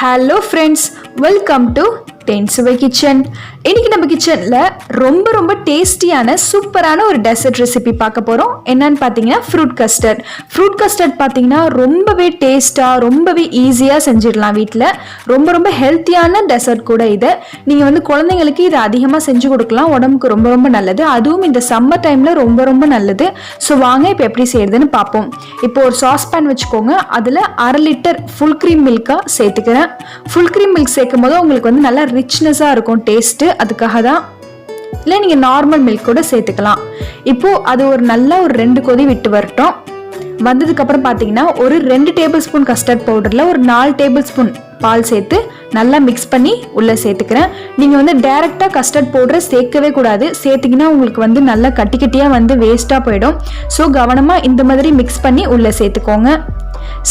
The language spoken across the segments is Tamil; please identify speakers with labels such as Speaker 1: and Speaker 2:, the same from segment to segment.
Speaker 1: Hello friends, welcome to Thensuvai kitchen. இன்னைக்கு நம்ம கிச்சனில் ரொம்ப டேஸ்டியான சூப்பரான ஒரு டெசர்ட் ரெசிபி பார்க்க போகிறோம். என்னன்னு பார்த்தீங்கன்னா ஃப்ரூட் கஸ்டர்ட். ஃப்ரூட் கஸ்டர்ட் பார்த்தீங்கன்னா ரொம்பவே டேஸ்ட்டாக ரொம்பவே ஈஸியாக செஞ்சிடலாம் வீட்டில். ரொம்ப ஹெல்த்தியான டெசர்ட் கூட இது. நீங்கள் குழந்தைங்களுக்கு இதை அதிகமாக செஞ்சு கொடுக்கலாம், உடம்புக்கு ரொம்ப நல்லது. அதுவும் இந்த சம்மர் டைமில் ரொம்ப நல்லது. ஸோ வாங்க இப்போ எப்படி செய்யறதுன்னு பார்ப்போம். இப்போ ஒரு சாஸ் பேன் வச்சுக்கோங்க. அதில் 1/2 லிட்டர் ஃபுல் க்ரீம் மில்காக சேர்த்துக்கிறேன். ஃபுல் க்ரீம் மில்க் சேர்க்கும் போது உங்களுக்கு நல்லா ரிச்னஸாக இருக்கும் டேஸ்ட்டு. அதுக்காக தான். இல்லை நீங்கள் நார்மல் மில்க் கூட சேர்த்துக்கலாம். இப்போது அது ஒரு 2 கொதி விட்டு வரட்டும். வந்ததுக்கப்புறம் பார்த்தீங்கன்னா ஒரு 2 டேபிள் ஸ்பூன் கஸ்டர்ட் பவுடரில் ஒரு 4 டேபிள் ஸ்பூன் பால் சேர்த்து நல்லா மிக்ஸ் பண்ணி உள்ளே சேர்த்துக்கிறேன். நீங்கள் டைரெக்டாக கஸ்டர்ட் பவுடரை சேர்க்கவே கூடாது. சேர்த்திங்கன்னா உங்களுக்கு நல்லா கட்டியாக வேஸ்ட்டாக போயிடும். ஸோ கவனமாக இந்த மாதிரி மிக்ஸ் பண்ணி உள்ளே சேர்த்துக்கோங்க.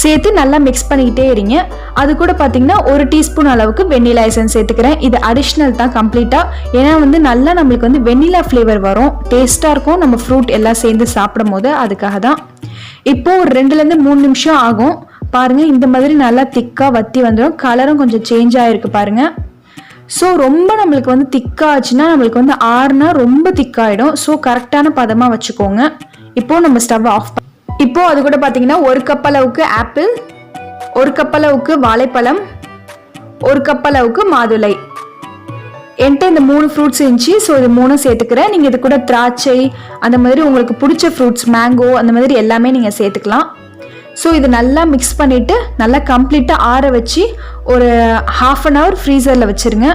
Speaker 1: சேர்த்து நல்லா மிக்ஸ் பண்ணிக்கிட்டே இருங்க. அது கூட பார்த்தீங்கன்னா 1 டீஸ்பூன் அளவுக்கு வெண்ணிலா எசன்ஸ் சேர்த்துக்கிறேன். இது அடிஷ்னல் தான் கம்ப்ளீட்டாக. ஏன்னா நல்லா நம்மளுக்கு வெண்ணிலா ஃப்ளேவர் வரும், டேஸ்ட்டாக இருக்கும் நம்ம ஃப்ரூட் எல்லாம் சேர்ந்து சாப்பிடும் போது. அதுக்காக தான். இப்போ ஒரு 2-3 நிமிஷம் ஆகும். பாருங்க, இந்த மாதிரி நல்லா திக்காக வத்தி வந்துடும். கலரும் கொஞ்சம் சேஞ்ச் ஆகிருக்கு பாருங்க. ஸோ ரொம்ப நம்மளுக்கு திக்காக ஆச்சுன்னா நம்மளுக்கு ஆறுனா ரொம்ப திக்காயிடும். ஸோ கரெக்டான பதமாக வச்சுக்கோங்க. இப்போ நம்ம ஸ்டவ் ஆஃப். இப்போ அது கூட பார்த்தீங்கன்னா 1 கப் அளவுக்கு ஆப்பிள், 1 கப் அளவுக்கு வாழைப்பழம், 1 கப் அளவுக்கு மாதுளை. என்கிட்ட இந்த 3 ஃப்ரூட்ஸ் இருந்துச்சு. ஸோ இது 3 சேர்த்துக்கிறேன். நீங்கள் இது கூட திராட்சை அந்த மாதிரி உங்களுக்கு பிடிச்ச ஃப்ரூட்ஸ், மேங்கோ அந்த மாதிரி எல்லாமே நீங்கள் சேர்த்துக்கலாம். ஸோ இது நல்லா மிக்ஸ் பண்ணிவிட்டு நல்லா கம்ப்ளீட்டாக ஆற வச்சு ஒரு 1/2 hour ஃப்ரீசரில் வச்சுருங்க.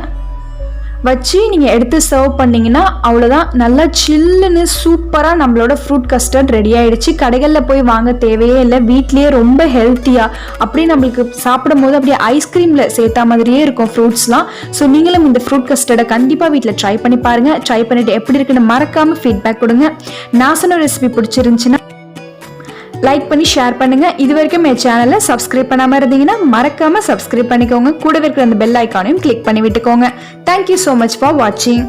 Speaker 1: வச்சு நீங்கள் எடுத்து சர்வ் பண்ணிங்கன்னா அவ்வளோதான். நல்லா சில்லுன்னு சூப்பராக நம்மளோட ஃப்ரூட் கஸ்டர்ட் ரெடி ஆகிடுச்சு. கடைகளில் போய் வாங்க தேவையே இல்லை. வீட்லேயே ரொம்ப ஹெல்த்தியாக அப்படியே நம்மளுக்கு சாப்பிடும் போது அப்படியே ஐஸ்கிரீமில் சேர்த்தா மாதிரியே இருக்கும் ஃப்ரூட்ஸ்லாம். ஸோ நீங்களும் இந்த ஃப்ரூட் கஸ்டர்டை கண்டிப்பாக வீட்டில் ட்ரை பண்ணி பாருங்கள். ட்ரை பண்ணிவிட்டு எப்படி இருக்குன்னு மறக்காமல் ஃபீட்பேக் கொடுங்க. நான் சொன்ன ரெசிபி பிடிச்சிருந்துச்சுன்னா லைக் பண்ணி ஷேர் பண்ணுங்க. இது வரைக்கும் என் சேனலை சப்ஸ்கிரைப் பண்ணாமல் இருந்தீங்கன்னா மறக்காம சப்ஸ்கிரைப் பண்ணிக்கோங்க. கூடவே இருக்கிற அந்த பெல் ஐக்கானையும் கிளிக் பண்ணி விட்டுக்கோங்க. தேங்க்யூ ஸோ மச் ஃபார் வாட்சிங்.